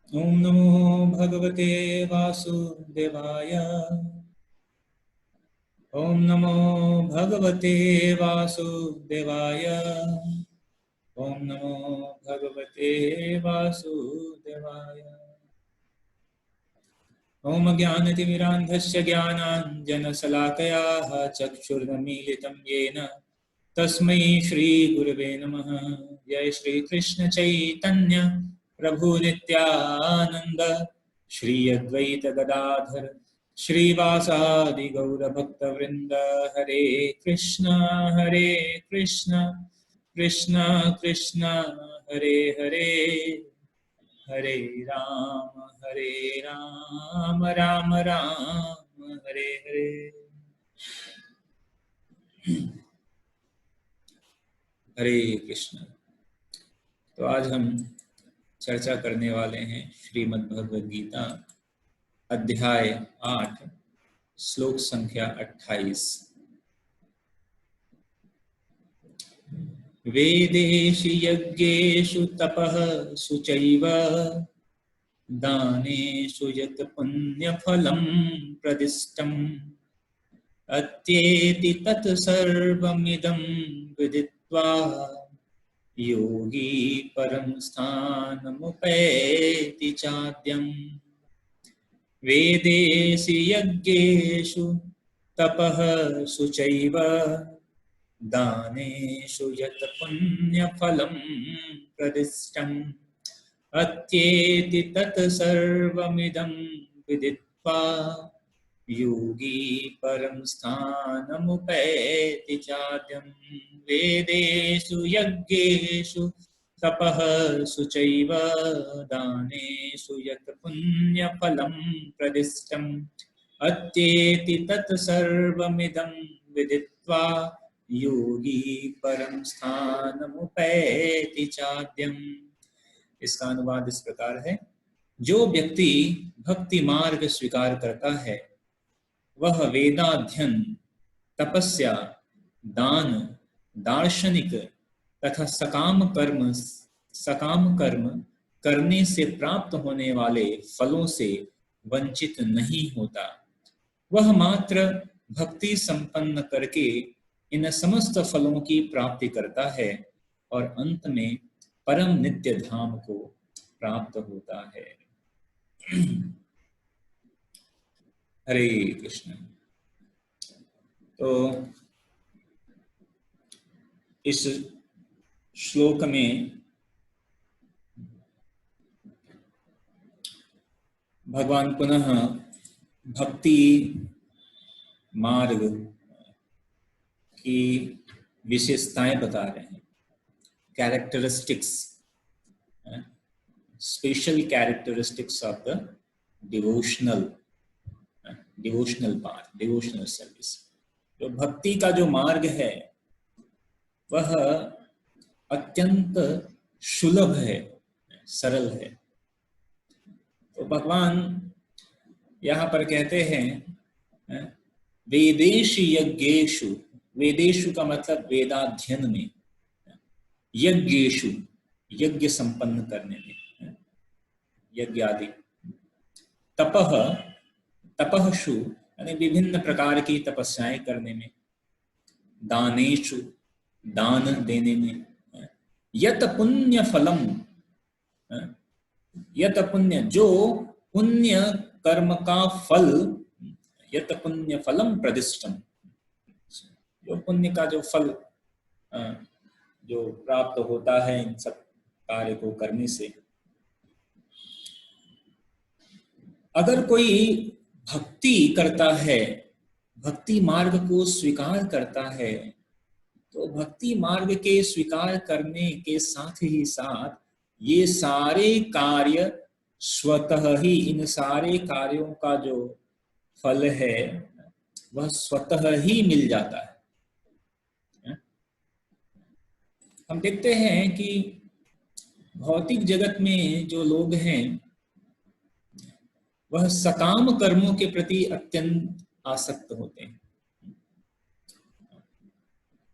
ओम नमो भगवते वासुदेवाय। ओम नमो भगवते वासुदेवाय। ओम नमो भगवते वासुदेवाय। ओम ज्ञानतिमिरान्धस्य ज्ञानाञ्जनशलाकया चक्षुर्मीलितं येन तस्मै श्रीगुरवे नमः। जय श्रीकृष्ण चैतन्य प्रभु नित्यानंद श्री अद्वैत गदाधर श्रीवासादि गौरभक्तवृंद। हरे कृष्ण कृष्ण कृष्ण हरे हरे, हरे राम राम राम हरे हरे। हरे कृष्ण। तो आज हम चर्चा करने वाले हैं श्रीमद् भगवद गीता अध्याय 8 श्लोक संख्या 28। वेदेषु यज्ञेषु तपः शुचैव दानेषु यत् पुण्यफलं प्रदिष्टम् अत्येति तत् सर्वमिदं विदित्वा योगी परं स्थानमुपैति चाद्यम्। वेदेषु यज्ञेषु तपः शुचैव दानेषु यत् पुण्यफलं प्रदिष्टम् अत्येति तत् सर्वमिदं विदित्वा योगी परं स्थानमुपैति चाद्यम्। वेदेषु यज्ञेषु तपः शुचैव दानेषु यत् पुण्यफलं प्रदिष्टम् अत्येति तत् सर्वमिदं विदित्वा योगी परं स्थानमुपैति चाद्यम्। इसका अनुवाद इस प्रकार है, जो व्यक्ति भक्ति मार्ग स्वीकार करता है वह वेदाध्ययन, तपस्या, दान, दार्शनिक तथा सकाम कर्म करने से प्राप्त होने वाले फलों से वंचित नहीं होता। वह मात्र भक्ति संपन्न करके इन समस्त फलों की प्राप्ति करता है और अंत में परम नित्य धाम को प्राप्त होता है। हरे कृष्ण। तो इस श्लोक में भगवान पुनः भक्ति मार्ग की विशेषताएं बता रहे हैं, characteristics, special characteristics of the devotional path, devotional service. जो भक्ति का जो मार्ग है वह अत्यंत सुलभ है, सरल है। तो भगवान यहाँ पर कहते हैं वेदेषु यज्ञेषु, वेदेषु का मतलब वेदाध्ययन में, यज्ञेषु यज्ञ संपन्न करने में, यज्ञ आदि, तपः तपःषु यानी विभिन्न प्रकार की तपस्याएं करने में, दानेषु दान देने में, यत पुण्य फलम, यत पुण्य जो पुण्य कर्म का फल, यत पुण्य फलम प्रदिष्टम, जो पुण्य का जो फल जो प्राप्त होता है इन सब कार्य को करने से। अगर कोई भक्ति करता है, भक्ति मार्ग को स्वीकार करता है, तो भक्ति मार्ग के स्वीकार करने के साथ ही साथ ये सारे कार्य स्वतः ही, इन सारे कार्यों का जो फल है वह स्वतः ही मिल जाता है। हम देखते हैं कि भौतिक जगत में जो लोग हैं वह सकाम कर्मों के प्रति अत्यंत आसक्त होते हैं।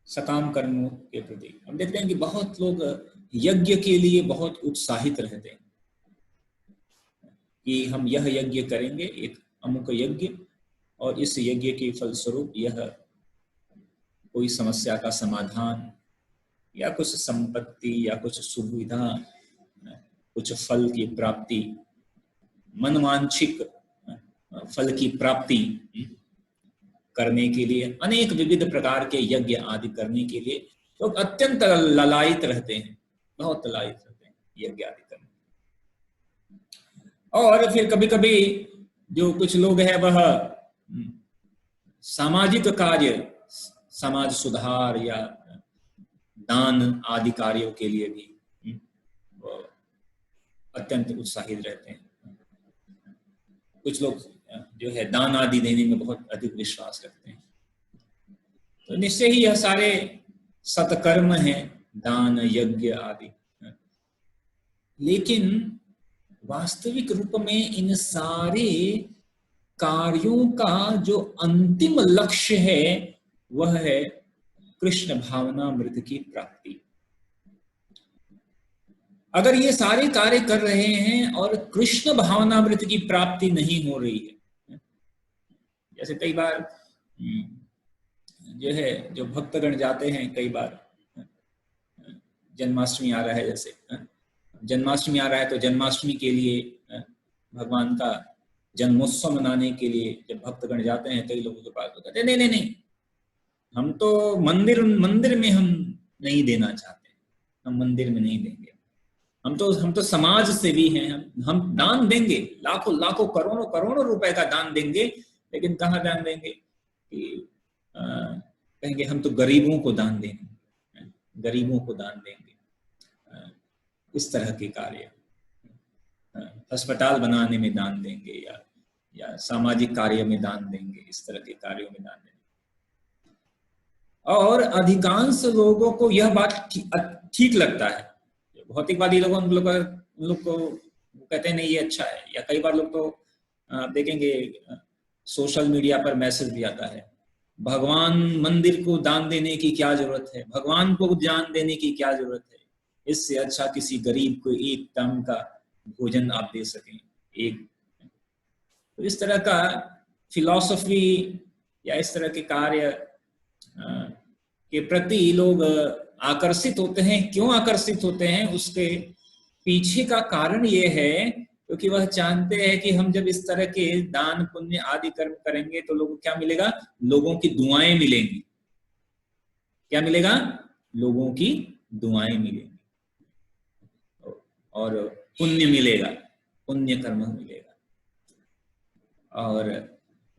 सकाम कर्मों के प्रति हम देखते हैं कि बहुत लोग यज्ञ के लिए बहुत उत्साहित रहते हैं, कि हम यह यज्ञ करेंगे, एक अमुक यज्ञ, और इस यज्ञ के फलस्वरूप यह कोई समस्या का समाधान या कुछ संपत्ति या कुछ सुविधा, कुछ फल की प्राप्ति, मनवांछित फल की प्राप्ति करने के लिए, अनेक विविध प्रकार के यज्ञ आदि करने के लिए लोग अत्यंत ललायित रहते हैं, बहुत ललायित रहते हैं यज्ञ आदि करने। और फिर कभी कभी जो कुछ लोग हैं वह सामाजिक कार्य, समाज सुधार या दान आदि कार्यों के लिए भी अत्यंत उत्साहित रहते हैं। कुछ लोग जो है दान आदि देने में बहुत अधिक विश्वास रखते हैं। तो निश्चय ही यह सारे सत्कर्म हैं, दान यज्ञ आदि, लेकिन वास्तविक रूप में इन सारे कार्यों का जो अंतिम लक्ष्य है वह है कृष्ण भावनामृत की प्राप्ति। अगर ये सारे कार्य कर रहे हैं और कृष्ण भावनामृत की प्राप्ति नहीं हो रही है, जैसे कई बार जो है जो भक्तगण जाते हैं, कई बार जन्माष्टमी आ रहा है, जैसे जन्माष्टमी आ रहा है तो जन्माष्टमी के लिए भगवान का जन्मोत्सव मनाने के लिए जब भक्तगण जाते हैं, कई लोगों के पास तो कहते हैं नहीं नहीं नहीं, हम तो मंदिर में हम नहीं देना चाहते, हम मंदिर में नहीं देंगे, हम तो समाज सेवी हैं, हम दान देंगे, लाखों लाखों करोड़ों करोड़ों रुपए का दान देंगे, लेकिन कहाँ दान देंगे कि कहेंगे हम तो गरीबों को दान देंगे, गरीबों को दान देंगे। इस तरह के कार्य, अस्पताल बनाने में दान देंगे या सामाजिक कार्य में दान देंगे, इस तरह के कार्यों में दान देंगे। और अधिकांश लोगों को यह बात ठीक लगता है। भौतिकवादी लोगों उन लोग को कहते हैं नहीं ये अच्छा है, या कई बार लोग तो देखेंगे सोशल मीडिया पर मैसेज भी आता है, भगवान मंदिर को दान देने की क्या जरूरत है, भगवान को दान देने की क्या जरूरत है, इससे अच्छा किसी गरीब को एक टाइम का भोजन आप दे सकें एक। तो इस तरह का फिलॉसफी या इस तरह के कार्य के प्रति लोग आकर्षित होते हैं। क्यों आकर्षित होते हैं, उसके पीछे का कारण ये है क्योंकि वह जानते हैं कि हम जब इस तरह के दान पुण्य आदि कर्म करेंगे तो लोगों को क्या मिलेगा, लोगों की दुआएं मिलेंगी। क्या मिलेगा, लोगों की दुआएं मिलेंगी और पुण्य मिलेगा, पुण्य कर्म मिलेगा। और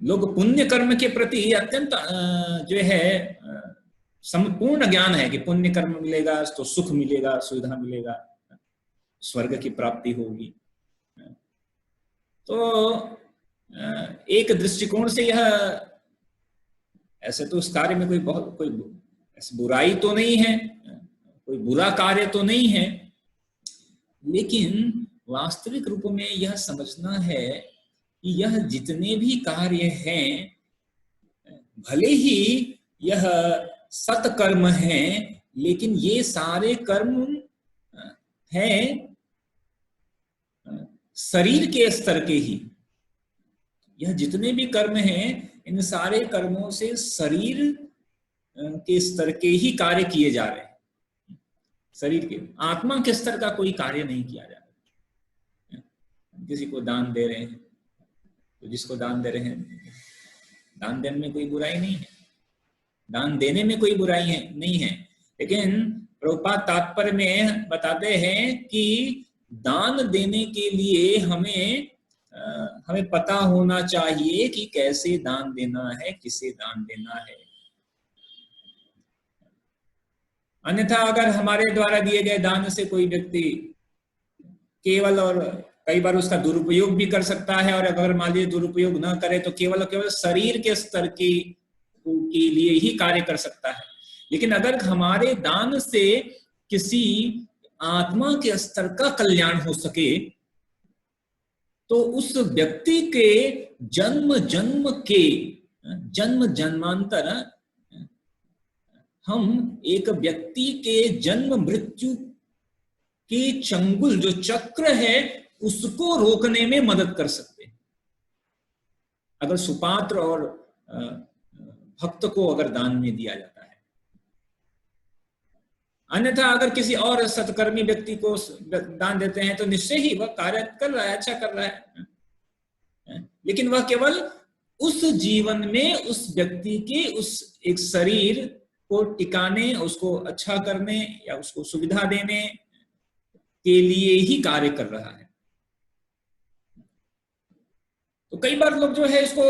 लोग पुण्य कर्म के प्रति अत्यंत जो है संपूर्ण ज्ञान है कि पुण्य कर्म मिलेगा तो सुख मिलेगा, सुविधा मिलेगा, स्वर्ग की प्राप्ति होगी। तो एक दृष्टिकोण से यह, ऐसे तो उस कार्य में कोई बुराई तो नहीं है, कोई बुरा कार्य तो नहीं है, लेकिन वास्तविक रूप में यह समझना है कि यह जितने भी कार्य हैं, भले ही यह सत्कर्म हैं, लेकिन ये सारे कर्म हैं शरीर के स्तर के ही। यह जितने भी कर्म हैं, इन सारे कर्मों से शरीर के स्तर के ही कार्य किए जा रहे हैं, शरीर के, आत्मा के स्तर का कोई कार्य नहीं किया जा रहा। किसी को दान दे रहे हैं तो जिसको दान दे रहे हैं, दान देने में कोई बुराई नहीं है, दान देने में कोई बुराई नहीं है, लेकिन प्रभुपाद तात्पर्य में बताते हैं कि दान देने के लिए हमें पता होना चाहिए कि कैसे दान देना है, किसे दान देना है। अन्यथा अगर हमारे द्वारा दिए गए दान से कोई व्यक्ति केवल, और कई बार उसका दुरुपयोग भी कर सकता है, और अगर मान लीजिए दुरुपयोग न करे तो केवल शरीर के स्तर के लिए ही कार्य कर सकता है। लेकिन अगर हमारे दान से किसी आत्मा के स्तर का कल्याण हो सके तो उस व्यक्ति के जन्म जन्मांतर, हम एक व्यक्ति के जन्म मृत्यु के चंगुल जो चक्र है उसको रोकने में मदद कर सकते हैं। अगर सुपात्र और भक्त को अगर दान में दिया जाता है, अन्यथा अगर किसी और सत्कर्मी व्यक्ति को दान देते हैं तो निश्चय ही वह कार्य कर रहा है, अच्छा कर रहा है, लेकिन वह केवल उस जीवन में उस व्यक्ति के उस एक शरीर को टिकाने, उसको अच्छा करने या उसको सुविधा देने के लिए ही कार्य कर रहा है। तो कई बार लोग जो है इसको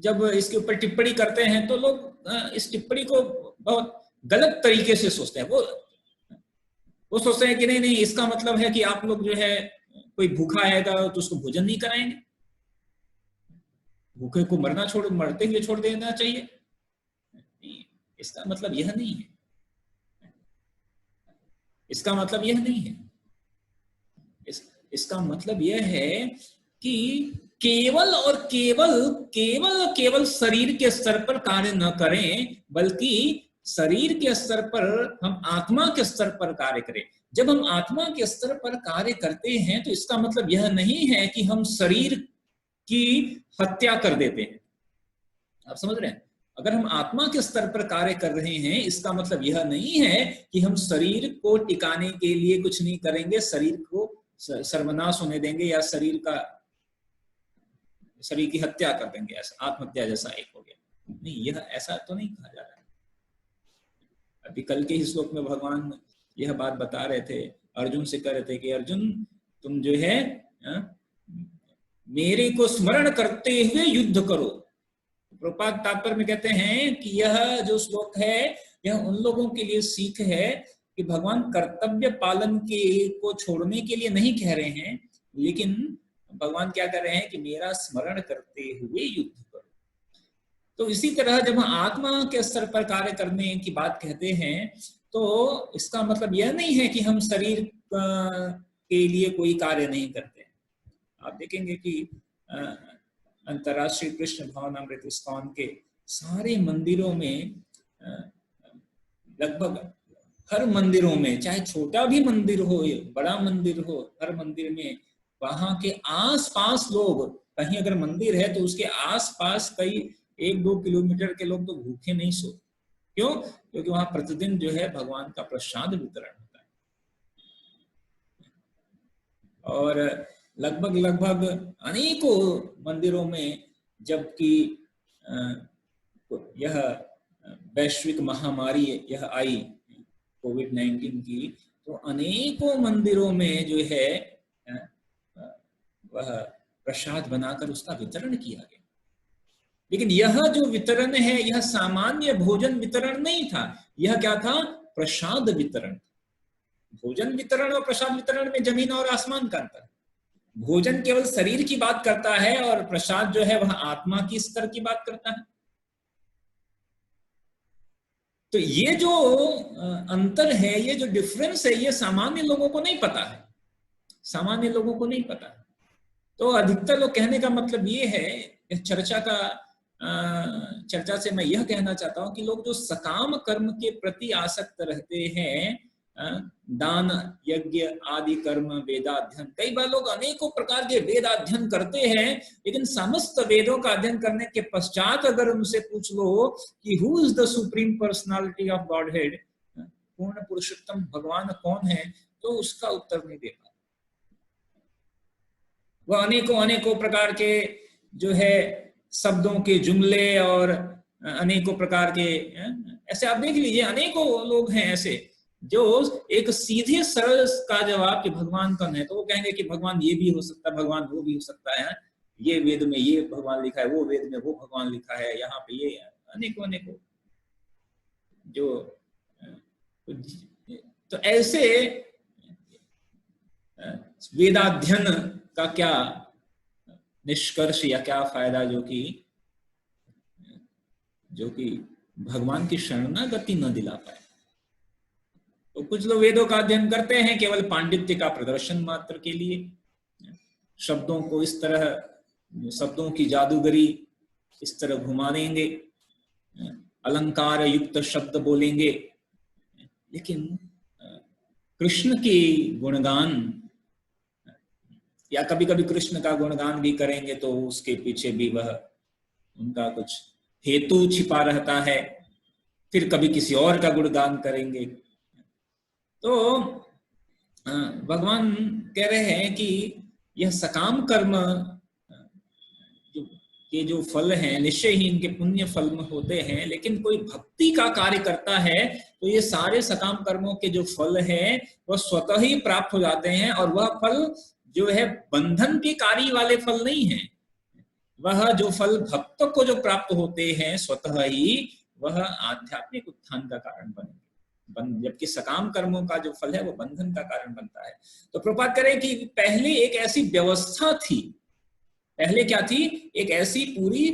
जब इसके ऊपर टिप्पणी करते हैं तो लोग इस टिप्पणी को बहुत गलत तरीके से सोचते हैं। वो सोचते हैं कि नहीं नहीं, इसका मतलब है कि आप लोग जो है कोई भूखा आएगा तो उसको भोजन नहीं कराएंगे, भूखे को मरते हुए छोड़ देना चाहिए। इसका मतलब यह नहीं है, इसका मतलब यह नहीं है। इसका मतलब यह है कि केवल और केवल शरीर के स्तर पर कार्य न करें, बल्कि शरीर के स्तर पर हम आत्मा के स्तर पर कार्य करें। जब हम आत्मा के स्तर पर कार्य करते हैं तो इसका मतलब यह नहीं है कि हम शरीर की हत्या कर देते हैं। आप समझ रहे हैं? अगर हम आत्मा के स्तर पर कार्य कर रहे हैं, इसका मतलब यह नहीं है कि हम शरीर को टिकाने के लिए कुछ नहीं करेंगे, शरीर को सर्वनाश होने देंगे या शरीर की हत्या कर देंगे, ऐसा आत्महत्या जैसा एक हो गया। नहीं, यह ऐसा तो नहीं कहा जा रहा है। अभी कल के ही श्लोक में भगवान यह बात बता रहे थे, अर्जुन से कह रहे थे कि अर्जुन तुम जो है मेरे को स्मरण करते हुए युद्ध करो। प्रभुपाद तात्पर्य में कहते हैं कि यह जो श्लोक है यह उन लोगों के लिए सीख है कि भगवान कर्तव्य पालन को छोड़ने के लिए नहीं कह रहे हैं, लेकिन भगवान क्या कर रहे हैं कि मेरा स्मरण करते हुए युद्ध करो। तो इसी तरह जब हम आत्मा के स्तर पर कार्य करने की बात कहते हैं तो इसका मतलब यह नहीं है कि हम शरीर के लिए कोई कार्य नहीं करते। आप देखेंगे कि अंतर्राष्ट्रीय कृष्ण भावनामृत इस्कॉन के सारे मंदिरों में, लगभग हर मंदिरों में, चाहे छोटा भी मंदिर हो या बड़ा मंदिर हो, हर मंदिर में वहां के आसपास लोग, कहीं अगर मंदिर है तो उसके आसपास कई 1-2 किलोमीटर के लोग तो भूखे नहीं सो। क्यों? क्योंकि वहां प्रतिदिन जो है भगवान का प्रसाद वितरण होता है। और लगभग अनेकों मंदिरों में, जबकि यह वैश्विक महामारी यह आई कोविड-19 की, तो अनेकों मंदिरों में जो है वह प्रसाद बनाकर उसका वितरण किया गया। लेकिन यह जो वितरण है यह सामान्य भोजन वितरण नहीं था, यह क्या था? प्रसाद वितरण। भोजन वितरण और प्रसाद वितरण में जमीन और आसमान का अंतर। भोजन केवल शरीर की बात करता है और प्रसाद जो है वह आत्मा की स्तर की बात करता है। तो ये जो अंतर है, ये जो डिफरेंस है, ये सामान्य लोगों को नहीं पता है, सामान्य लोगों को नहीं पता। तो अधिकतर लोग कहने का मतलब ये है, इस चर्चा से मैं यह कहना चाहता हूं कि लोग जो सकाम कर्म के प्रति आसक्त रहते हैं, दान यज्ञ आदि कर्म, वेदाध्ययन, कई बार लोग अनेकों प्रकार के वेदाध्ययन करते हैं, लेकिन समस्त वेदों का अध्ययन करने के पश्चात अगर उनसे पूछ लो कि who is the supreme personality of God head, पूर्ण पुरुषोत्तम भगवान कौन है, तो उसका उत्तर नहीं दे पाते। वह अनेकों प्रकार के जो है शब्दों के जुमले और अनेकों प्रकार के, ऐसे आप देख लीजिए अनेकों लोग हैं ऐसे जो एक सीधे सरल का जवाब कि भगवान कौन है तो वो कहेंगे कि भगवान ये भी हो सकता है, भगवान वो भी हो सकता है, ये वेद में ये भगवान लिखा है, वो वेद में वो भगवान लिखा है, यहाँ पे ये अनेकों जो, तो ऐसे वेदाध्ययन का क्या निष्कर्ष या क्या फायदा जो कि भगवान की शरणागति न दिला पाए। तो कुछ लोग वेदों का अध्ययन करते हैं केवल पांडित्य का प्रदर्शन मात्र के लिए, शब्दों को इस तरह, शब्दों की जादूगरी इस तरह घुमा देंगे, अलंकार युक्त शब्द बोलेंगे, लेकिन कृष्ण के गुणगान या कभी कभी कृष्ण का गुणगान भी करेंगे तो उसके पीछे भी वह उनका कुछ हेतु छिपा रहता है। फिर कभी किसी और का गुणगान करेंगे। तो भगवान कह रहे हैं कि यह सकाम कर्म के जो फल हैं निश्चय ही इनके पुण्य फल में होते हैं, लेकिन कोई भक्ति का कार्य करता है तो ये सारे सकाम कर्मों के जो फल हैं वह स्वतः ही प्राप्त हो जाते हैं, और वह फल जो है बंधन के कार्य वाले फल नहीं है। वह जो फल भक्त को जो प्राप्त होते हैं स्वतः ही वह आध्यात्मिक उत्थान का कारण बनेंगे, जबकि सकाम कर्मों का जो फल है वो बंधन का कारण बनता है। तो प्रभुपाद करें कि पहले एक ऐसी व्यवस्था थी, पहले क्या थी, एक ऐसी पूरी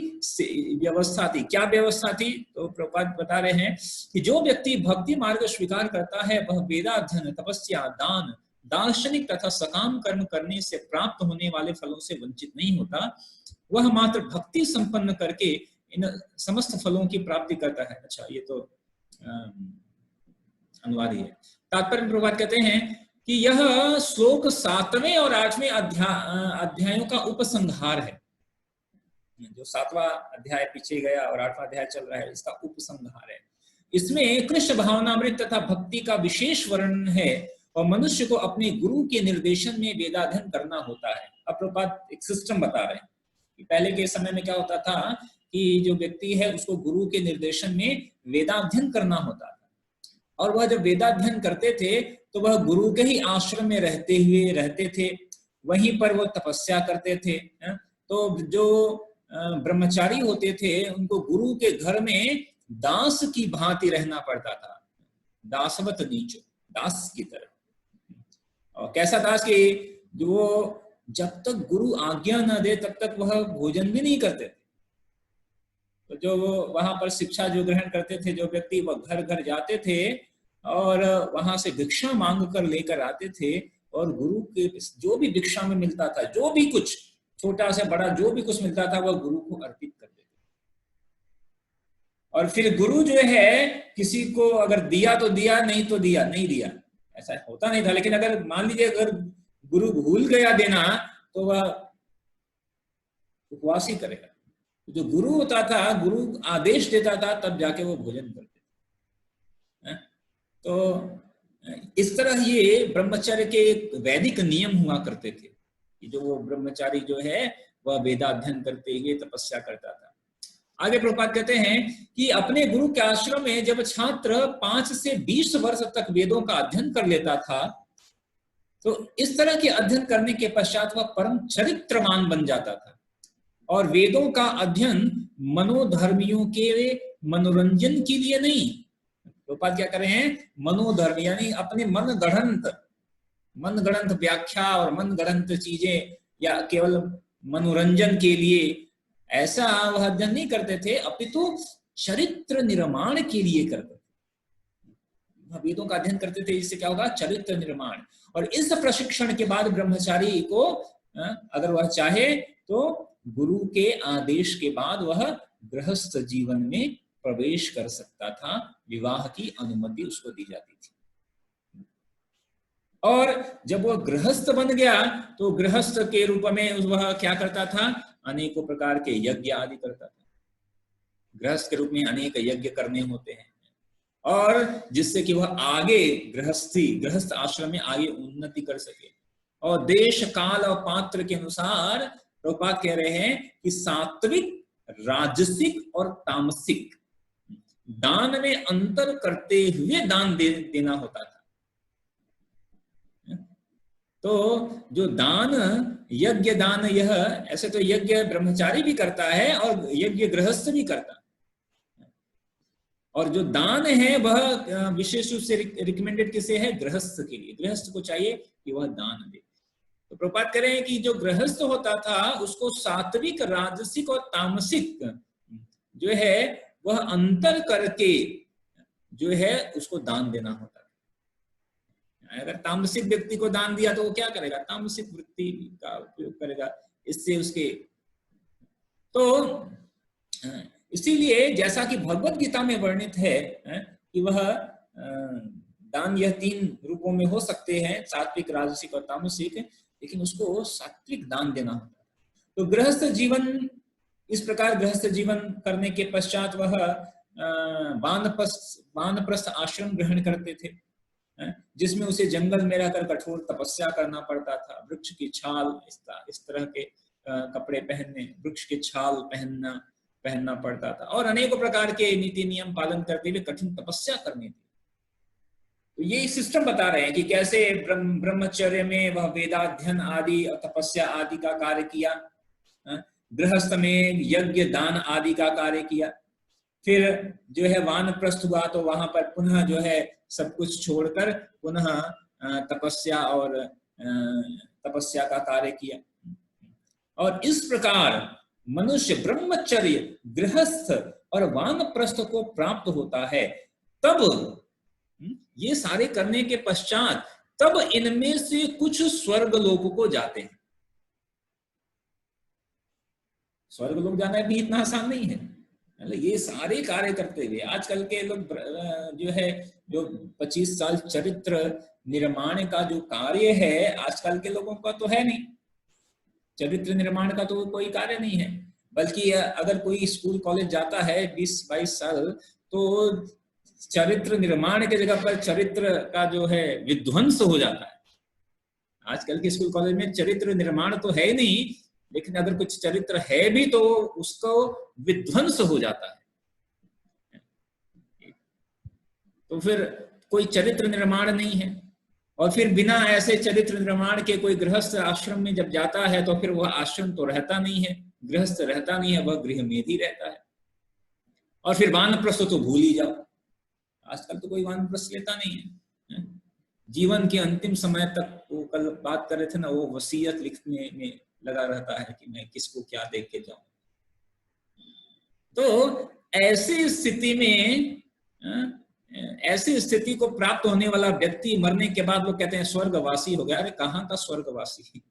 व्यवस्था थी। क्या व्यवस्था थी? तो प्रभुपाद बता रहे हैं कि जो व्यक्ति भक्ति मार्ग स्वीकार करता है वह वेदाध्ययन, तपस्या, दान, दार्शनिक तथा सकाम कर्म करने से प्राप्त होने वाले फलों से वंचित नहीं होता। वह मात्र भक्ति संपन्न करके इन समस्त फलों की प्राप्ति करता है। अच्छा, ये तो अनुवाद ही है। तात्पर्य प्रभुपाद कहते हैं कि यह श्लोक 7वें और 8वें अध्यायों का उपसंहार है। जो 7वां अध्याय पीछे गया और 8वां अध्याय चल रहा है, इसका उपसंहार है। इसमें कृष्ण भावनामृत तथा भक्ति का विशेष वर्णन है और मनुष्य को अपने गुरु के निर्देशन में वेदाध्ययन करना होता है। अब प्रभुपाद एक सिस्टम बता रहे हैं कि पहले के समय में क्या होता था कि जो व्यक्ति है उसको गुरु के निर्देशन में वेदाध्ययन करना होता था, और वह जब वेदाध्ययन करते थे तो वह गुरु के ही आश्रम में रहते थे, वहीं पर वो तपस्या करते थे। तो जो ब्रह्मचारी होते थे उनको गुरु के घर में दास की भांति रहना पड़ता था, दासवत नीचो, दास की तरह। और कैसा दास कि जो जब तक गुरु आज्ञा न दे तब तक वह भोजन भी नहीं करते थे। तो जो वहां पर शिक्षा जो ग्रहण करते थे जो व्यक्ति, वह घर घर जाते थे और वहां से भिक्षा मांग कर लेकर आते थे, और गुरु के जो भी भिक्षा में मिलता था, जो भी कुछ छोटा से बड़ा जो भी कुछ मिलता था वह गुरु को अर्पित कर देते थे। और फिर गुरु जो है किसी को अगर दिया तो दिया, नहीं तो दिया, नहीं दिया, ऐसा होता नहीं था। लेकिन अगर मान लीजिए अगर गुरु भूल गया देना तो वह उपवास ही करेगा। जो गुरु होता था, गुरु आदेश देता था तब जाके वो भोजन करते थे। तो इस तरह ये ब्रह्मचर्य के वैदिक नियम हुआ करते थे कि जो वो ब्रह्मचारी जो है वह वेदाध्ययन करते हुए तपस्या करता था। आगे प्रभुपाद कहते हैं कि अपने गुरु के आश्रम में जब छात्र 5 से 20 वर्ष तक वेदों का अध्ययन कर लेता था तो इस तरह के अध्ययन करने के पश्चात वह परम चरित्रवान बन जाता था। और वेदों का अध्ययन मनोधर्मियों के मनोरंजन के लिए नहीं, प्रभुपाद क्या कर रहे हैं, मनोधर्म यानी अपने मनगढ़ंत व्याख्या और मनगढ़ंत चीजें या केवल मनोरंजन के लिए ऐसा वह अध्ययन नहीं करते थे, अपितु चरित्र निर्माण के लिए करते थे। वेदों का अध्ययन करते थे, इससे क्या होगा, चरित्र निर्माण। और इस प्रशिक्षण के बाद ब्रह्मचारी को अगर वह चाहे तो गुरु के आदेश के बाद वह गृहस्थ जीवन में प्रवेश कर सकता था, विवाह की अनुमति उसको दी जाती थी। और जब वह गृहस्थ बन गया तो गृहस्थ के रूप में वह क्या करता था, अनेकों प्रकार के यज्ञ आदि करता था। गृहस्थ के रूप में अनेक यज्ञ करने होते हैं, और जिससे कि वह आगे गृहस्थ आश्रम में आगे उन्नति कर सके। और देश काल और पात्र के अनुसार प्रभुपाद कह रहे हैं कि सात्विक, राजसिक और तामसिक दान में अंतर करते हुए दान देना होता था। तो जो दान, यज्ञ दान, यह ऐसे तो यज्ञ ब्रह्मचारी भी करता है और यज्ञ गृहस्थ भी करता है, और जो दान है वह विशेष रूप से रिकमेंडेड किसे है, गृहस्थ के लिए। गृहस्थ को चाहिए कि वह दान दे। तो प्रभुपाद कह रहे हैं कि जो गृहस्थ होता था उसको सात्विक, राजसिक और तामसिक जो है वह अंतर करके जो है उसको दान देना होता है। अगर तामसिक व्यक्ति को दान दिया तो वो क्या करेगा, तामसिक वृत्ति का उपयोग करेगा, इससे उसके। तो इसीलिए जैसा कि भगवत गीता में वर्णित है कि वह दान यह 3 रूपों में हो सकते हैं, सात्विक, राजसिक और तामसिक। लेकिन उसको सात्विक दान देना होता था। तो गृहस्थ जीवन, इस प्रकार गृहस्थ जीवन करने के पश्चात वह वानप्रस्थ आश्रम ग्रहण करते थे, जिसमें उसे जंगल में रहकर कठोर तपस्या करना पड़ता था। वृक्ष की छाल, इस तरह के कपड़े पहनने, वृक्ष की छाल पहनना पड़ता था और अनेकों प्रकार के नीति नियम पालन करते हुए कठिन तपस्या करनी थी। तो ये सिस्टम बता रहे हैं कि कैसे ब्रह्मचर्य में वह वेदाध्ययन आदि और तपस्या आदि का कार्य किया, गृहस्थ में यज्ञ दान आदि का कार्य किया, फिर जो है वानप्रस्थ हुआ तो वहां पर पुनः जो है सब कुछ छोड़कर पुनः तपस्या और तपस्या का कार्य किया। और इस प्रकार मनुष्य ब्रह्मचर्य, गृहस्थ और वानप्रस्थ को प्राप्त होता है। तब ये सारे करने के पश्चात तब इनमें से कुछ स्वर्ग लोक को जाते हैं। स्वर्ग लोक जाना भी इतना आसान नहीं है। ये सारे कार्य करते हुए आजकल के लोग जो है, जो 25 साल चरित्र निर्माण का जो कार्य है आजकल के लोगों का तो है नहीं। चरित्र निर्माण का तो कोई कार्य नहीं है, बल्कि अगर कोई स्कूल कॉलेज जाता है 20-22 साल, तो चरित्र निर्माण के जगह पर चरित्र का जो है विध्वंस हो जाता है। आजकल के स्कूल कॉलेज में चरित्र निर्माण तो है नहीं, लेकिन अगर कुछ चरित्र है भी तो उसको विध्वंस हो जाता है। तो फिर कोई चरित्र निर्माण नहीं है। और फिर बिना ऐसे चरित्र निर्माण के कोई गृहस्थ आश्रम में जब जाता है तो फिर वह आश्रम तो रहता नहीं है, गृहस्थ रहता नहीं है, वह गृह में ही रहता है। और फिर वानप्रस्थ तो भूल ही जाओ, आजकल तो कोई वानप्रस्थ लेता नहीं है। जीवन के अंतिम समय तक, वो कल बात कर रहे थे ना, वो वसीयत लिखने में लगा रहता है कि मैं किसको क्या देख के जाऊं। तो ऐसी स्थिति में, ऐसी स्थिति को प्राप्त होने वाला व्यक्ति मरने के बाद लोग कहते हैं स्वर्गवासी हो गया। अरे कहाँ का स्वर्गवासी?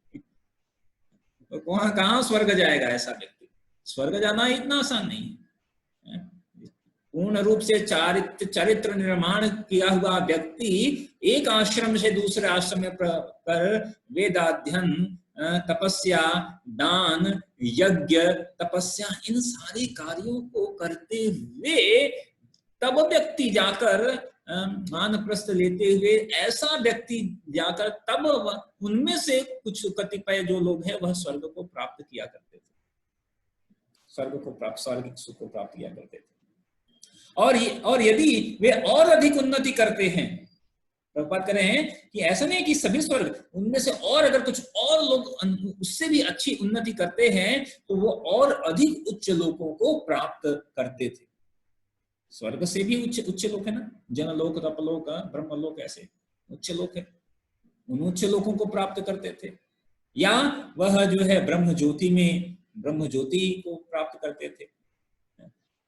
तो कहाँ स्वर्ग जाएगा ऐसा व्यक्ति? स्वर्ग जाना इतना आसान नहीं है। पूर्ण रूप से चरित्र निर्माण किया हुआ व्यक्ति एक आश्रम से दूसरे आश्रम में कर वेदाध्ययन, तपस्या, दान, यज्ञ, तपस्या, इन सारे कार्यों को करते हुए तब व्यक्ति जाकर वानप्रस्थ लेते हुए, ऐसा व्यक्ति जाकर तब उनमें से कुछ कतिपय जो लोग हैं वह स्वर्ग को प्राप्त किया करते थे, स्वर्ग सुख को प्राप्त किया करते थे। और यदि वे और अधिक उन्नति करते हैं, बात कर रहे हैं कि ऐसा नहीं कि सभी स्वर्ग, उनमें से और अगर कुछ और लोग उससे भी अच्छी उन्नति करते हैं तो वो और अधिक उच्च लोकों को प्राप्त करते थे। स्वर्ग से भी उच्च लोक है ना, जनलोक, तपलोक, ब्रह्मलोक, ऐसे उच्च लोक है, उन उच्च लोकों को प्राप्त करते थे। या वह जो है ब्रह्म ज्योति में ब्रह्म ज्योति को प्राप्त करते थे।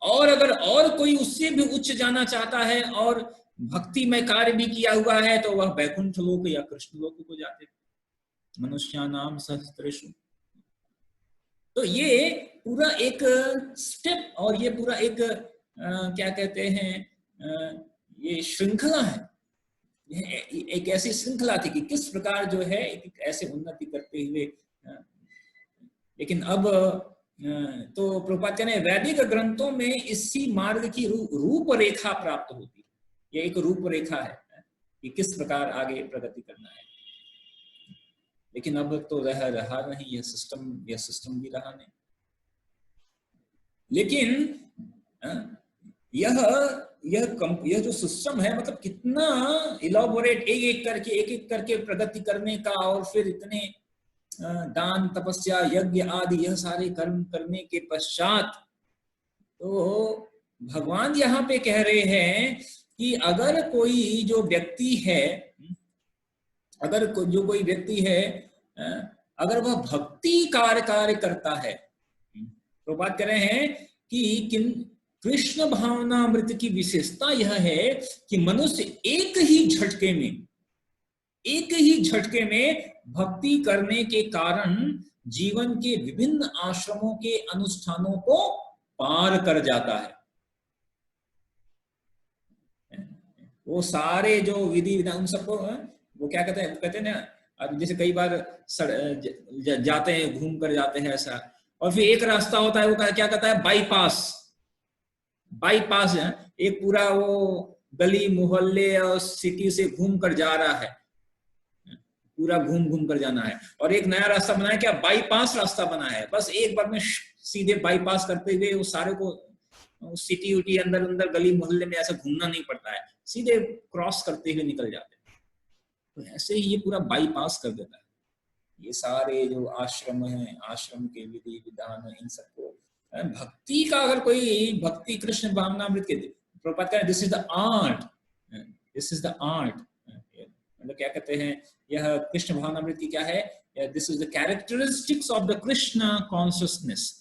और अगर और कोई उससे भी उच्च जाना चाहता है और भक्ति में कार्य भी किया हुआ है तो वह वैकुंठ लोक या कृष्ण लोक को जाते थे। मनुष्यानाम सहस्रेषु। तो ये पूरा एक स्टेप और ये पूरा एक क्या कहते हैं, ये श्रृंखला है। एक ऐसी श्रृंखला थी कि किस प्रकार जो है एक ऐसे उन्नति करते हुए। लेकिन अब तो प्रभुपाद कहते हैं वैदिक ग्रंथों में इसी मार्ग की रूपरेखा प्राप्त होती है। ये एक रूपरेखा है कि किस प्रकार आगे प्रगति करना है। लेकिन अब तो रहा नहीं यह सिस्टम भी रहा नहीं। लेकिन यह जो सिस्टम है, मतलब कितना इलाबोरेट, एक एक करके प्रगति करने का, और फिर इतने दान, तपस्या, यज्ञ आदि यह सारे कर्म करने के पश्चात तो भगवान यहाँ पे कह रहे हैं कि अगर कोई जो व्यक्ति है, अगर वह भक्ति कार्य करता है, तो बात कर रहे हैं कि कृष्ण भावनामृत की विशेषता यह है कि मनुष्य एक ही झटके में भक्ति करने के कारण जीवन के विभिन्न आश्रमों के अनुष्ठानों को पार कर जाता है। वो सारे जो विधि विधान, उन सबको वो क्या कहते हैं ना, अब जैसे कई बार जाते हैं, घूम कर जाते हैं ऐसा, और फिर एक रास्ता होता है वो क्या कहता है, बाईपास। बाईपास है, एक पूरा वो गली मोहल्ले और सिटी से घूम कर जा रहा है, पूरा घूम घूम कर जाना है। और एक नया रास्ता बना है, क्या बाईपास रास्ता बना है, बस एक बार में सीधे बाईपास करते हुए वो सारे को सिटी उटी अंदर अंदर गली मोहल्ले में ऐसा घूमना नहीं पड़ता है, सीधे क्रॉस करते हुए निकल जाते हैं। तो ऐसे ही ये पूरा बाईपास कर देता है। ये सारे जो आश्रम है, आश्रम के विधि विधान, इन सबको भक्ति का, अगर कोई भक्ति कृष्ण भावनामृत के प्रपात करें, this is the art, this is the art, मतलब क्या कहते हैं, यह कृष्ण भावनामृत की क्या है, this is the characteristics of the Krishna consciousness,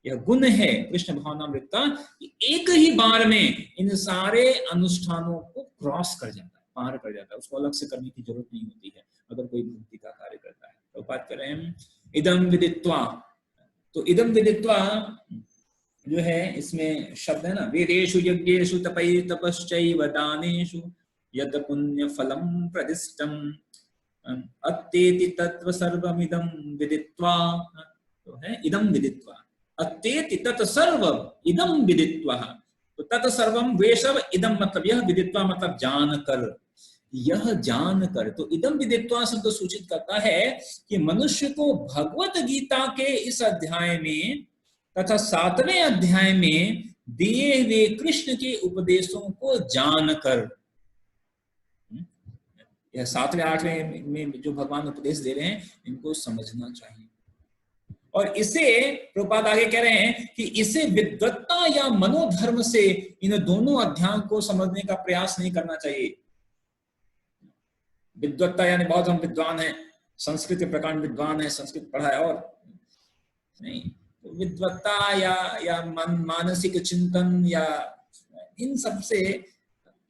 यह गुण है कृष्ण भावनामृत का, एक ही बार में इन सारे अनुष्ठानों को क्रॉस कर जाता है, पार कर जाता है, उसको अलग से करने की जरूरत नहीं होती है अगर कोई भक्ति का कार्य करता है। तो बात कर रहे हैं इदम विदित्वा, तो इदम विदित्वा जो है इसमें शब्द है ना, वेदेषु यज्ञेषु तपै तपश्चैव दानेषु यत् पुण्य फलम प्रदिष्टम अत्तेति तत्व सर्वमिदं विदित्वा, तो है इदम विदित्वा, अत्तेति तत् सर्व इदम विदित्वा, तो तत् सर्वम वे सब, इदम मतलब यह, विदित्वा मतलब जानकर, यह जानकर। तो इदम विदित्वा शब्द सूचित करता है कि मनुष्य को भगवत गीता के इस अध्याय में तथा 7वें अध्याय में दिए हुए कृष्ण के उपदेशों को जानकर, यह 7वें 8वें में जो भगवान उपदेश दे रहे हैं इनको समझना चाहिए। और इसे प्रभुपाद आगे कह रहे हैं कि इसे विद्वत्ता या मनोधर्म से इन दोनों अध्यायों को समझने का प्रयास नहीं करना चाहिए। विद्वत्ता यानी बहुत हम विद्वान हैं, संस्कृत प्रकार विद्वान है, संस्कृत पढ़ा है, और नहीं, तो विद्वत्ता या मानसिक चिंतन या इन सब से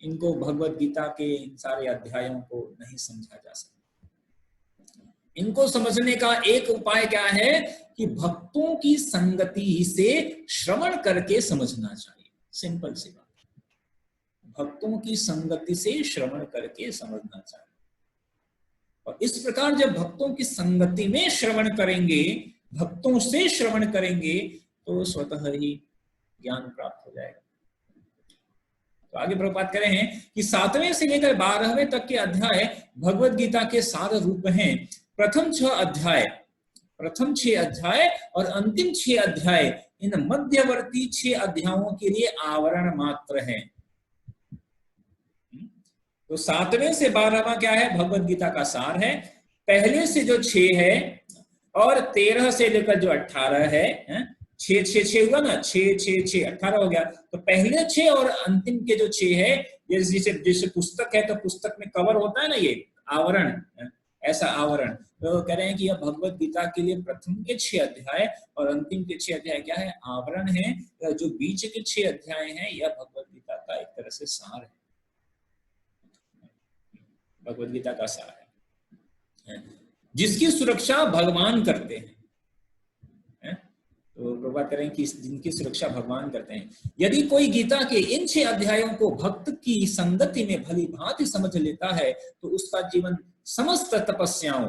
इनको भगवत गीता के इन सारे अध्यायों को नहीं समझा जा सकता। इनको समझने का एक उपाय क्या है कि भक्तों की संगति से श्रवण करके समझना चाहिए। सिंपल सी बात, भक्तों की संगति से श्रवण करके समझना चाहिए। और इस प्रकार जब भक्तों की संगति में श्रवण करेंगे, भक्तों से श्रवण करेंगे, तो स्वतः ही ज्ञान प्राप्त हो जाएगा। तो आगे प्रभुपाद कह रहे हैं कि 7वें से लेकर 12वें तक के अध्याय भगवत गीता के सार रूप हैं। प्रथम 6 अध्याय और अंतिम 6 अध्याय इन मध्यवर्ती 6 अध्यायों के लिए आवरण मात्र है। तो 7वें से 12वां क्या है, भगवत गीता का सार है। पहले से जो 6 है और 13 से लेकर जो 18 है, 6 हुआ ना, 6 18 हो गया। तो पहले 6 और अंतिम के जो 6 है, जैसे पुस्तक है तो पुस्तक में कवर होता है ना, ये आवरण, ऐसा आवरण। तो कह रहे हैं कि यह भगवत गीता के लिए प्रथम के 6 अध्याय और अंतिम के 6 अध्याय क्या है, आवरण है। जो बीच के 6 अध्याय हैं यह भगवत गीता का एक तरह से सार है, भगवत गीता का सार है, जिसकी सुरक्षा भगवान करते हैं। तो प्रभुपाद करें कि जिनकी सुरक्षा भगवान करते हैं। यदि कोई गीता के इन 6 अध्यायों को भक्त की संगति में भली भांति समझ लेता है तो उसका जीवन समस्त तपस्याओं,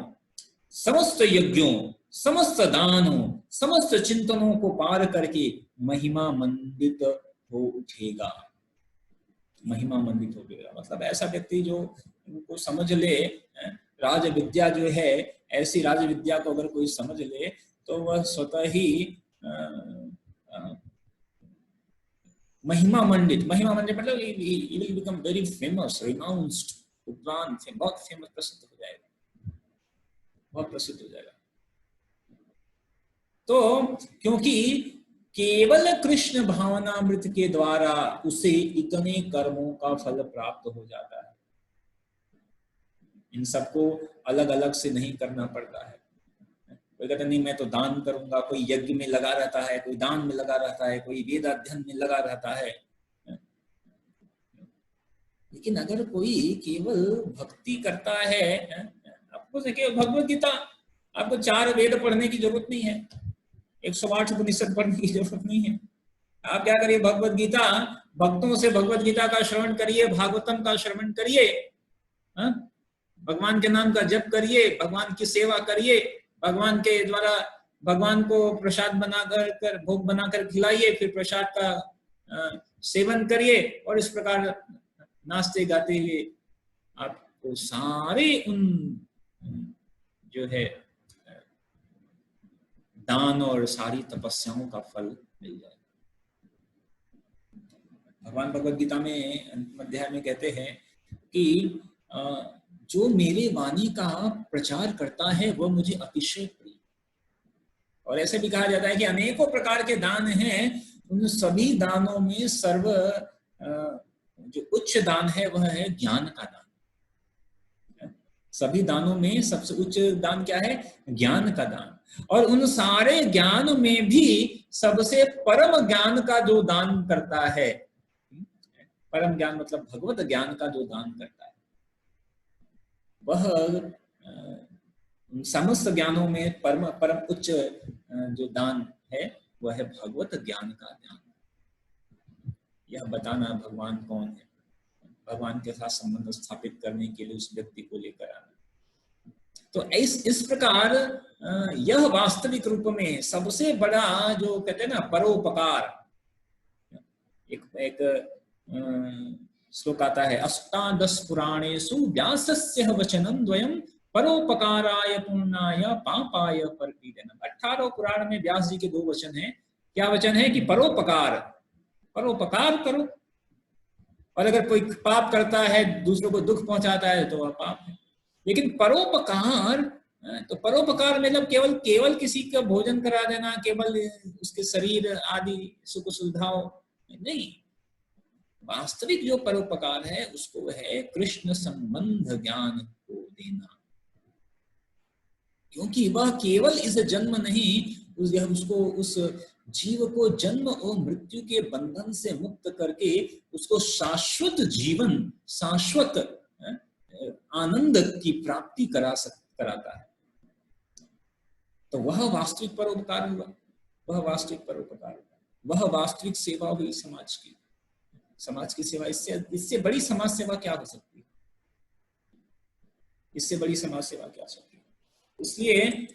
समस्त यज्ञों, समस्त दानों, समस्त चिंतनों को पार करके महिमा मंडित हो उठेगा। महिमा मंडित हो गया मतलब ऐसा व्यक्ति जो उनको समझ ले, राज विद्या जो है, ऐसी राज विद्या को अगर कोई समझ ले तो वह स्वतः ही महिमा मंडित मतलब he will become very famous, renounced, विद्वान, बहुत फेमस, प्रसिद्ध हो जाएगा, बहुत प्रसिद्ध हो जाएगा। तो क्योंकि केवल कृष्ण भावनामृत के द्वारा उसे इतने कर्मों का फल प्राप्त हो जाता है, इन सबको अलग अलग से नहीं करना पड़ता है। कोई कहता नहीं मैं तो दान करूंगा, कोई यज्ञ में लगा रहता है, कोई दान में लगा रहता है, कोई वेद अध्ययन में लगा रहता है। लेकिन अगर कोई केवल भक्ति करता है, आपको देखिए भगवत गीता, आपको 4 वेद पढ़ने की जरूरत नहीं है, 108 उपनिषद पढ़ने की जरूरत नहीं है। आप क्या करिए, भगवत गीता, भक्तों से भगवत गीता का श्रवण करिए, भागवतम का श्रवण करिए, भगवान के नाम का जप करिए, भगवान की सेवा करिए, भगवान के द्वारा भगवान को प्रसाद बनाकर भोग बनाकर खिलाइए, फिर प्रसाद का सेवन करिए, और इस प्रकार नाचते गाते हुए आपको सारे उन जो है दान और सारी तपस्याओं का फल मिल जाए। भगवान भगवद गीता में अंतिम अध्याय में कहते हैं कि जो मेरे वाणी का प्रचार करता है वह मुझे अतिशय प्रिय। और ऐसे भी कहा जाता है कि अनेकों प्रकार के दान हैं, उन सभी दानों में सर्व जो उच्च दान है वह है ज्ञान का दान। सभी दानों में सबसे उच्च दान क्या है? ज्ञान का दान। और उन सारे ज्ञान में भी सबसे परम ज्ञान का जो दान करता है, परम ज्ञान मतलब भगवत ज्ञान का जो दान करता है, वह समस्त ज्ञानों में परम उच्च जो दान है वह है भगवत ज्ञान का दान। यह बताना भगवान कौन है, भगवान के साथ संबंध स्थापित करने के लिए उस व्यक्ति को लेकर आना। तो इस प्रकार यह वास्तविक रूप में सबसे बड़ा जो कहते हैं ना परोपकार, एक श्लोक आता है, अष्टादश पुराणेषु व्यासस्य वचनं द्वयं परोपकाराय पुण्याय पापाय परपीडनम। 18 पुराण में व्यास जी के 2 वचन हैं। क्या वचन है? कि परोपकार करो, और अगर कोई पाप करता है, दूसरों को दुख पहुंचाता है तो वह पाप है। लेकिन परोपकार, तो परोपकार मतलब केवल किसी का भोजन करा देना, केवल उसके शरीर आदि सुख सुविधाओं नहीं। वास्तविक जो परोपकार है उसको है कृष्ण संबंध ज्ञान को देना, क्योंकि वह केवल इस जन्म नहीं, उसको उस जीव को जन्म और मृत्यु के बंधन से मुक्त करके उसको शाश्वत जीवन, शाश्वत आनंद की प्राप्ति कराता है। तो वह वास्तविक परोपकार हुआ, वह वास्तविक परोपकार हुआ, वह वास्तविक सेवा हुई समाज की। समाज की सेवा, इससे बड़ी समाज सेवा क्या हो सकती है? इससे बड़ी समाज सेवा क्या हो सकती है? इसलिए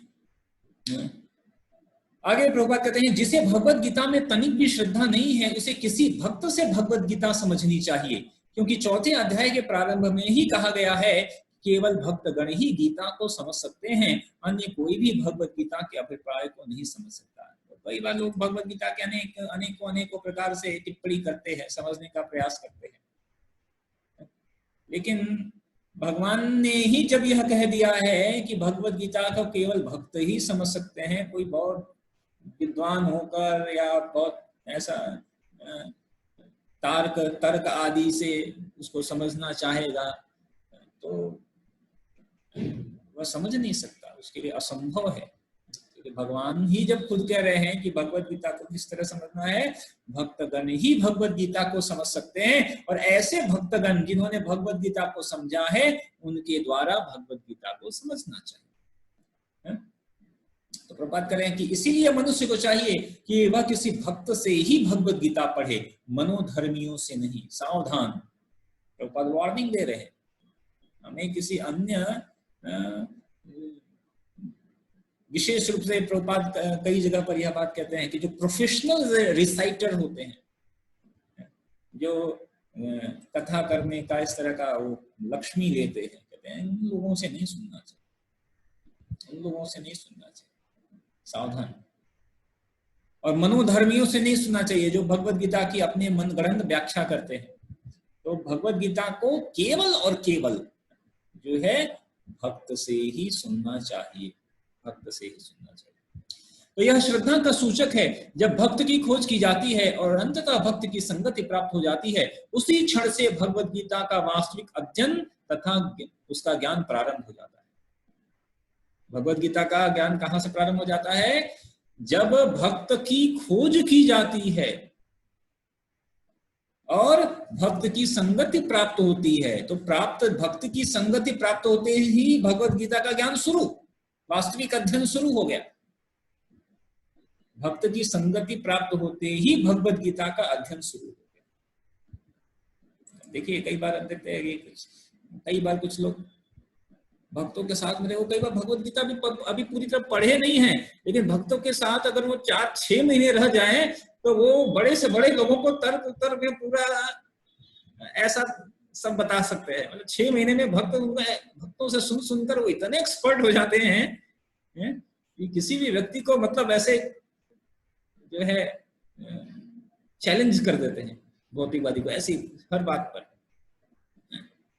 आगे प्रभुपाद कहते हैं, जिसे भगवत गीता में तनिक भी श्रद्धा नहीं है उसे किसी भक्त से भगवत गीता समझनी चाहिए, क्योंकि 4थे अध्याय के प्रारंभ में ही कहा गया है केवल भक्तगण ही गीता को समझ सकते हैं, अन्य कोई भी भगवत गीता के अभिप्राय को नहीं समझ सकता। कई बार लोग भगवत गीता के अनेकों प्रकार से टिप्पणी करते हैं, समझने का प्रयास करते हैं, लेकिन भगवान ने ही जब यह कह दिया है कि भगवत गीता को केवल भक्त ही समझ सकते हैं, कोई बहुत विद्वान होकर या बहुत ऐसा तर्क आदि से उसको समझना चाहेगा तो वह समझ नहीं सकता, उसके लिए असंभव है। क्योंकि भगवान ही जब खुद कह रहे हैं कि भगवत गीता को किस तरह समझना है, भक्तगण ही भगवत गीता को समझ सकते हैं, और ऐसे भक्तगण जिन्होंने भगवत गीता को समझा है उनके द्वारा भगवत गीता को समझना चाहिए। तो प्रभुपाद कह रहे हैं कि इसीलिए मनुष्य को चाहिए कि वह किसी भक्त से ही भगवत गीता पढ़े, मनोधर्मियों से नहीं। सावधान, प्रभुपाद वार्निंग दे रहे हैं हमें। किसी अन्य विशेष रूप से प्रभुपाद कई जगह पर यह बात कहते हैं कि जो प्रोफेशनल रिसाइटर होते हैं, जो कथा करने का इस तरह का वो लक्ष्मी लेते हैं, कहते हैं उन लोगों से नहीं सुनना चाहिए, उन लोगों से नहीं सुनना चाहिए। सावधान। और मनोधर्मियों से नहीं सुनना चाहिए जो भगवत गीता की अपने मनगढ़ंत व्याख्या करते हैं। तो भगवत गीता को केवल और केवल जो है भक्त से ही सुनना चाहिए, भक्त से ही सुनना चाहिए। तो यह श्रद्धा का सूचक है। जब भक्त की खोज की जाती है और अंततः भक्त की संगति प्राप्त हो जाती है, उसी क्षण से भगवत गीता का वास्तविक अध्ययन तथा उसका ज्ञान प्रारंभ हो जाता है। भगवत गीता का ज्ञान कहां से प्रारंभ हो जाता है? जब भक्त की खोज की जाती है और भक्त की संगति प्राप्त होती है। तो भक्त की संगति प्राप्त होते ही भगवत गीता का ज्ञान शुरू, वास्तविक अध्ययन शुरू हो गया। भक्त की संगति प्राप्त होते ही भगवत गीता का अध्ययन शुरू हो गया। देखिए कई बार देखते हैं, कई बार कुछ लोग भक्तों के साथ में रहे। वो कई बार भगवत गीता भी अभी पूरी तरह पढ़े नहीं है, लेकिन भक्तों के साथ अगर वो 4-6 महीने रह जाए तो वो बड़े से बड़े लोगों को तर्क उत्तर में पूरा ऐसा सब बता सकते हैं। मतलब 6 महीने में भक्तों से सुन सुनकर वो इतने एक्सपर्ट हो जाते हैं कि किसी भी व्यक्ति को मतलब ऐसे जो है चैलेंज कर देते हैं भौतिकवादी को, ऐसी हर बात पर।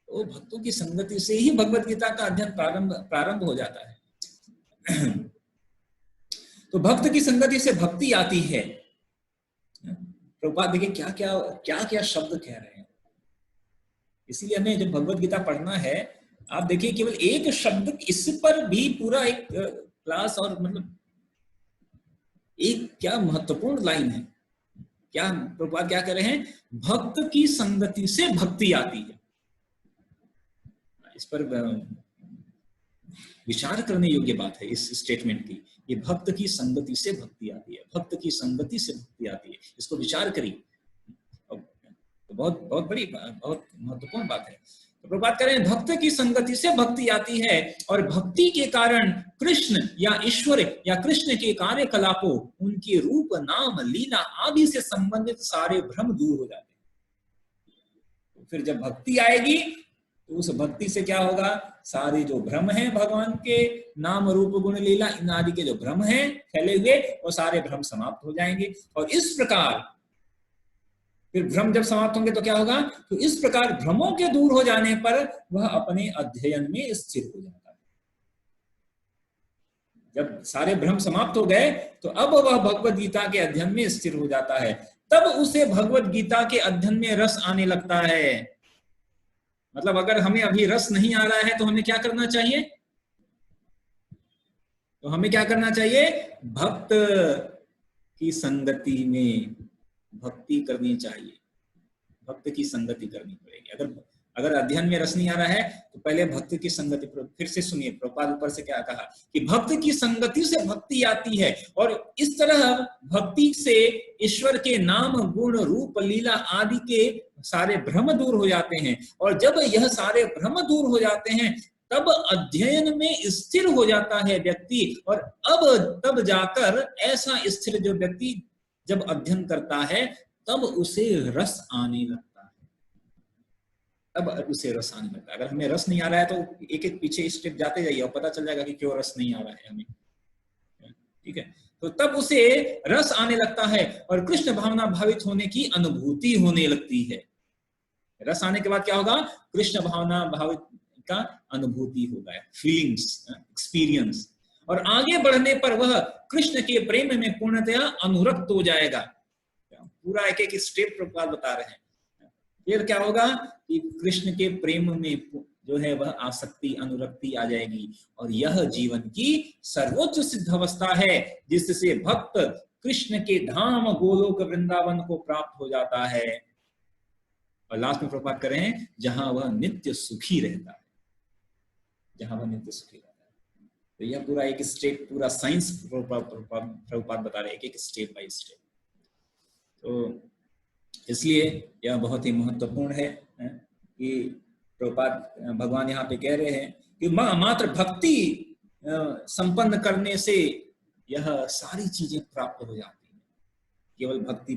तो भक्तों की संगति से ही भगवत गीता का अध्ययन प्रारंभ हो जाता है। तो भक्त की संगति से भक्ति आती है। प्रभुपाद देखिए क्या क्या शब्द कह रहे हैं। इसीलिए हमें जब भगवत गीता पढ़ना है, आप देखिए केवल एक शब्द, इस पर भी पूरा एक क्लास, और मतलब एक क्या महत्वपूर्ण लाइन है। क्या प्रभुपाद क्या कह रहे हैं? भक्त की संगति से भक्ति आती है। इस पर विचार करने योग्य बात है इस स्टेटमेंट की। ये भक्त की संगति से भक्ति आती है, भक्त की संगति से भक्ति आती है, इसको विचार करिए। तो बहुत बड़ी बहुत महत्वपूर्ण बात है। तो प्रभुपाद कह रहे हैं भक्त की संगति से भक्ति आती है, और भक्ति के कारण कृष्ण या ईश्वर या कृष्ण के कार्यकलापों, उनके रूप, नाम, लीला आदि से संबंधित सारे भ्रम दूर हो जाते हैं। तो फिर जब भक्ति आएगी तो उस भक्ति से क्या होगा? सारे जो भ्रम हैं भगवान के नाम, रूप, गुण, लीला इन आदि के जो भ्रम हैं फैले हुए, वो सारे भ्रम समाप्त हो जाएंगे। और इस प्रकार फिर भ्रम जब समाप्त होंगे तो क्या होगा? तो इस प्रकार भ्रमों के दूर हो जाने पर वह अपने अध्ययन में स्थिर हो जाता है। जब सारे भ्रम समाप्त हो गए तो अब वह भगवत गीता के अध्ययन में स्थिर हो जाता है। तब उसे भगवत गीता के अध्ययन में रस आने लगता है। मतलब अगर हमें अभी रस नहीं आ रहा है तो हमें क्या करना चाहिए? तो हमें क्या करना चाहिए? भक्त की संगति में भक्ति करनी चाहिए, भक्त की संगति करनी पड़ेगी। अगर अध्ययन में रस नहीं आ रहा है तो पहले भक्त की संगति। फिर से सुनिए प्रभुपाद ऊपर से क्या कहा कि भक्त की संगति से भक्ति आती है, और इस तरह भक्ति से ईश्वर के नाम, गुण, रूप, लीला आदि के सारे भ्रम दूर हो जाते हैं। और जब यह सारे भ्रम दूर हो जाते हैं तब अध्ययन में स्थिर हो जाता है व्यक्ति। और अब तब जाकर ऐसा स्थिर जो व्यक्ति जब अध्ययन करता है तब उसे रस आने लगता है, तब उसे रस आने लगता है। अगर हमें रस नहीं आ रहा है तो एक एक पीछे स्टेप जाते जाइए और पता चल जाएगा कि क्यों रस नहीं आ रहा है हमें। ठीक है, तो तब उसे रस आने लगता है और कृष्ण भावना भावित होने की अनुभूति होने लगती है। रस आने के बाद क्या होगा? कृष्ण भावना भावित का अनुभूति होगा, फीलिंग्स, एक्सपीरियंस। और आगे बढ़ने पर वह कृष्ण के प्रेम में पूर्णतया अनुरक्त हो जाएगा। पूरा एक एक स्टेप प्रभुपाद बता रहे हैं। फिर क्या होगा कि कृष्ण के प्रेम में जो है वह आसक्ति, अनुरक्ति आ जाएगी, और यह जीवन की सर्वोच्च सिद्ध अवस्था है जिससे भक्त कृष्ण के धाम गोलोक वृंदावन को प्राप्त हो जाता है। और लास्ट में प्रभुपाद कर रहे हैं जहां वह नित्य सुखी रहता है, जहां वह नित्य सुखी रहता है। तो यह पूरा एक स्टेप, पूरा साइंस प्रभुपाद बता रहे हैं, एक स्टेप बाय स्टेप। तो इसलिए यह बहुत ही महत्वपूर्ण है कि प्रभुपाद भगवान यहाँ पे कह रहे हैं कि मात्र भक्ति संपन्न करने से यह सारी चीजें प्राप्त हो जाती हैं। केवल भक्ति